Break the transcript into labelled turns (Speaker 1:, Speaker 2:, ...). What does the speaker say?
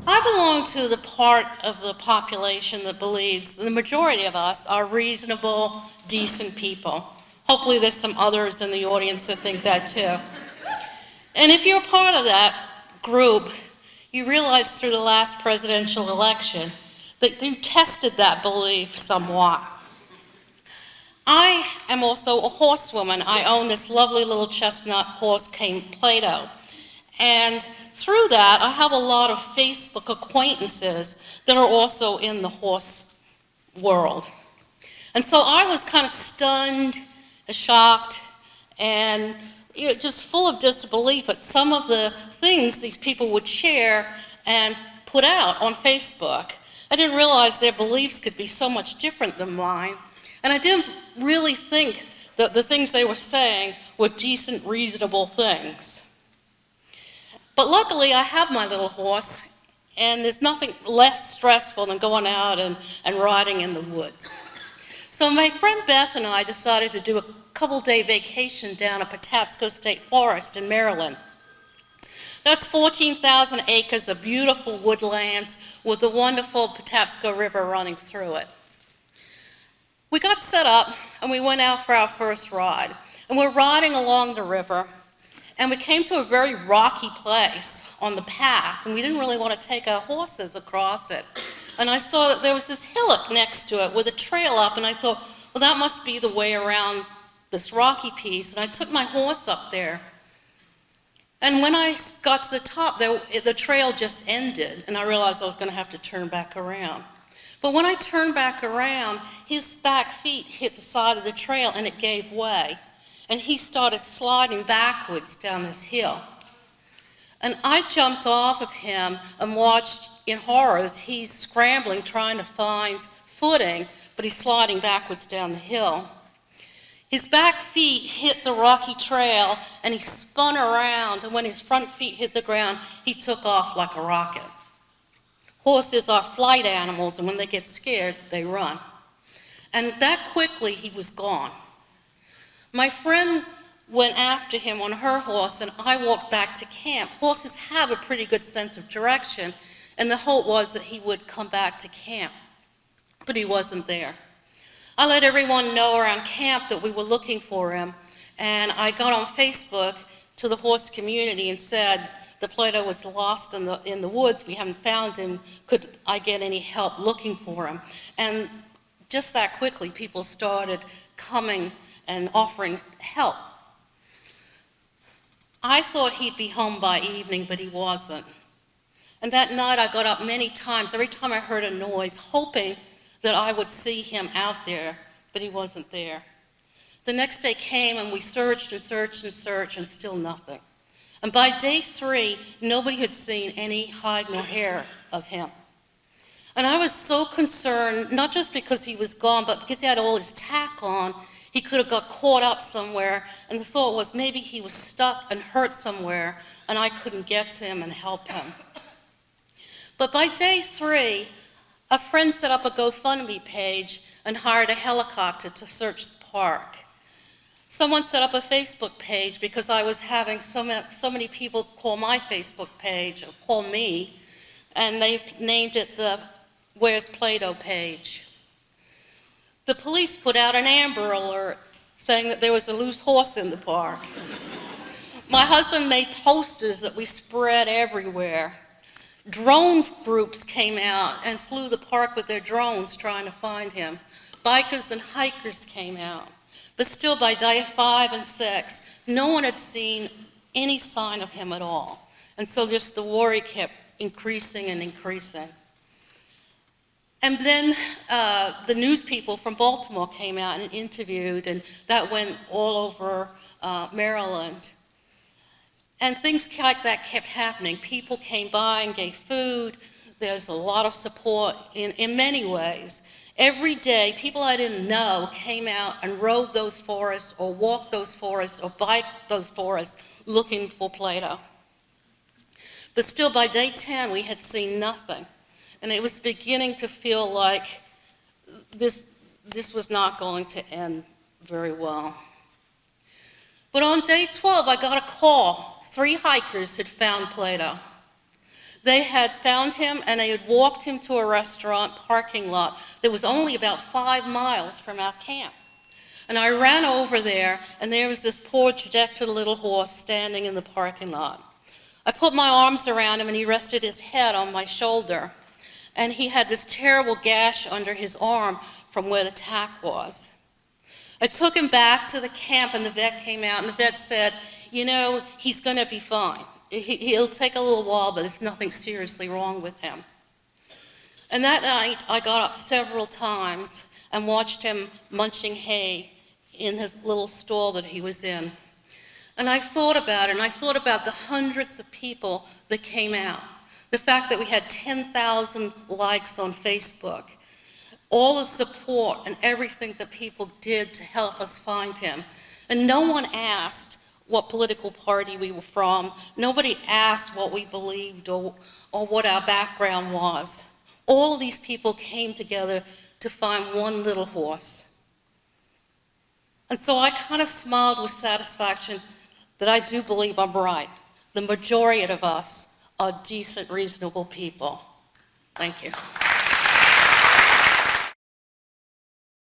Speaker 1: I belong to the part of the population that believes the majority of us are reasonable, decent people. Hopefully there's some others in the audience that think that too. And if you're part of that group, you realize through the last presidential election that you tested that belief somewhat. I am also a horsewoman. I own this lovely little chestnut horse named Plato. And through that, I have a lot of Facebook acquaintances that are also in the horse world. And so I was kind of stunned, shocked, and just full of disbelief at some of the things these people would share and put out on Facebook. I didn't realize their beliefs could be so much different than mine. And I didn't really think that the things they were saying were decent, reasonable things. But luckily, I have my little horse, and there's nothing less stressful than going out and riding in the woods. So my friend Beth and I decided to do a couple-day vacation down at Patapsco State Forest in Maryland. That's 14,000 acres of beautiful woodlands with the wonderful Patapsco River running through it. We got set up and we went out for our first ride. And we're riding along the river and we came to a very rocky place on the path and we didn't really want to take our horses across it. And I saw that there was this hillock next to it with a trail up and I thought, well, that must be the way around this rocky piece. And I took my horse up there. And when I got to the top, the trail just ended and I realized I was going to have to turn back around. But when I turned back around, his back feet hit the side of the trail and it gave way. And he started sliding backwards down this hill. And I jumped off of him and watched in horror as he's scrambling, trying to find footing, but he's sliding backwards down the hill. His back feet hit the rocky trail and he spun around, and when his front feet hit the ground, he took off like a rocket. Horses are flight animals, and when they get scared, they run. And that quickly, he was gone. My friend went after him on her horse, and I walked back to camp. Horses have a pretty good sense of direction, and the hope was that he would come back to camp, but he wasn't there. I let everyone know around camp that we were looking for him, and I got on Facebook to the horse community and said, the Plato was lost in the woods. We haven't found him. Could I get any help looking for him? And just that quickly, people started coming and offering help. I thought he'd be home by evening, but he wasn't. And that night, I got up many times, every time I heard a noise, hoping that I would see him out there, but he wasn't there. The next day came, and we searched and searched and searched, and still nothing. And by day 3, nobody had seen any hide nor hair of him. And I was so concerned, not just because he was gone, but because he had all his tack on. He could have got caught up somewhere, and the thought was maybe he was stuck and hurt somewhere, and I couldn't get to him and help him. But by day 3, a friend set up a GoFundMe page and hired a helicopter to search the park. Someone set up a Facebook page because I was having so many people call my Facebook page, or call me, and they named it the Where's Plato page. The police put out an Amber Alert saying that there was a loose horse in the park. My husband made posters that we spread everywhere. Drone groups came out and flew the park with their drones trying to find him. Bikers and hikers came out. But still, by day 5 and 6, no one had seen any sign of him at all. And so just the worry kept increasing and increasing. And then the news people from Baltimore came out and interviewed, and that went all over Maryland. And things like that kept happening. People came by and gave food. There's a lot of support in many ways. Every day, people I didn't know came out and rode those forests or walked those forests or biked those forests looking for Plato. But still, by day 10, we had seen nothing. And it was beginning to feel like this was not going to end very well. But on day 12, I got a call. 3 hikers had found Plato. They had found him and they had walked him to a restaurant parking lot that was only about 5 miles from our camp. And I ran over there, and there was this poor, dejected little horse standing in the parking lot. I put my arms around him, and he rested his head on my shoulder. And he had this terrible gash under his arm from where the tack was. I took him back to the camp, and the vet came out, and the vet said, you know, he's going to be fine. He'll take a little while, but there's nothing seriously wrong with him. And that night, I got up several times and watched him munching hay in his little stall that he was in. And I thought about it, and I thought about the hundreds of people that came out. The fact that we had 10,000 likes on Facebook, all the support and everything that people did to help us find him. And no one asked what political party we were from. Nobody asked what we believed or what our background was. All of these people came together to find one little horse. And so I kind of smiled with satisfaction that I do believe I'm right. The majority of us are decent, reasonable people. Thank you.